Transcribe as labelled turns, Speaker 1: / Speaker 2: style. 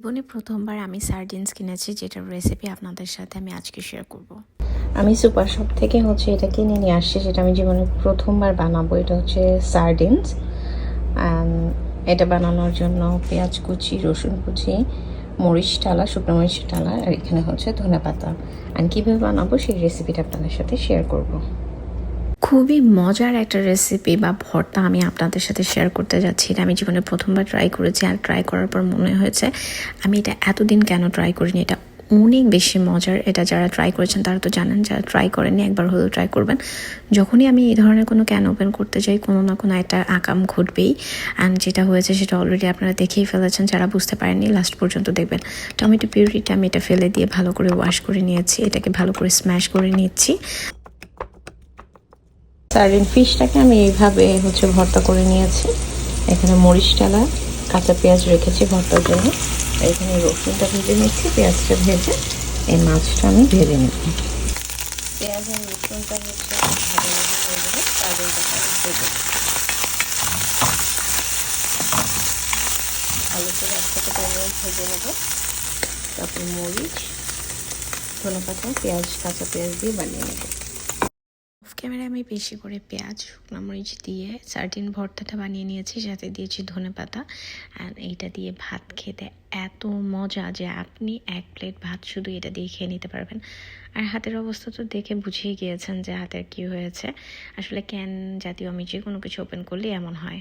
Speaker 1: জীবনে প্রথমবার আমি সার্ডিনস কিনেছি, যেটার রেসিপি আপনাদের সাথে আমি আজকে শেয়ার করব।
Speaker 2: আমি সুপার শপ থেকে এটা কিনে নিয়ে আসছি, যেটা আমি জীবনে প্রথমবার বানাবো। এটা হচ্ছে সার্ডিনস। এটা বানানোর জন্য পেঁয়াজ কুচি, রসুন কুচি, মরিচ ডালা, শুকনো মরিচ ডালা, আর এখানে হচ্ছে ধনেপাতা। আর কীভাবে বানাবো সেই রেসিপিটা আপনাদের সাথে শেয়ার করব।
Speaker 1: খুবই মজার একটা রেসিপি বা ভর্তা আমি আপনাদের সাথে শেয়ার করতে যাচ্ছি। এটা আমি জীবনে প্রথমবার ট্রাই করেছি, আর ট্রাই করার পর মনে হয়েছে আমি এটা এতদিন কেন ট্রাই করিনি। এটা অনেক বেশি মজার। এটা যারা ট্রাই করেছেন তারা তো জানেন, যারা ট্রাই করেননি একবার হলেও ট্রাই করবেন। যখনই আমি এই ধরনের কোনো ক্যান ওপেন করতে যাই, কোনো না কোনো একটা আকাম ঘটবেই। অ্যান্ড যেটা হয়েছে সেটা অলরেডি আপনারা দেখেই ফেলেছেন। যারা বুঝতে পারেননি লাস্ট পর্যন্ত দেখবেন। টমেটো পিউরিটা আমি এটা ফেলে দিয়ে ভালো করে ওয়াশ করে নিয়েছি। এটাকে ভালো করে স্ম্যাশ করে নিচ্ছি।
Speaker 2: সার্ডিন ফিশটাকে আমি এইভাবে ভর্তা করে নিয়েছি। এখানে মরিচ ডালা, কাঁচা পেঁয়াজ রেখেছি ভর্তার জন্য। এখানে রসুনটা ভেজে নিচ্ছি, পেঁয়াজটা ভেজে এই মাছটা আমি ভেজে নিব। পেঁয়াজ আর রসুনটা সার্ডিনটাকে আমি ভেজে ভালো করে একসাথে ভেজে নেব। তারপর মরিচ, ধনেপাতা, পেঁয়াজ, কাঁচা পেঁয়াজ দিয়ে বানিয়ে নেব।
Speaker 1: অফ ক্যামেরায় আমি বেশি করে পেঁয়াজ, শুকনো মরিচ দিয়ে সার্ডিন ভর্তাটা বানিয়ে নিয়েছি, সাথে দিয়েছি ধনেপাতা। অ্যান্ড এইটা দিয়ে ভাত খেতে এত মজা যে আপনি এক প্লেট ভাত শুধু এটা দিয়ে খেয়ে নিতে পারবেন। আর হাতের অবস্থা তো দেখে বুঝেই গিয়েছেন যে হাতের কি হয়েছে। আসলে ক্যান জাতীয় আমি যে কোনো কিছু ওপেন করলেই এমন হয়।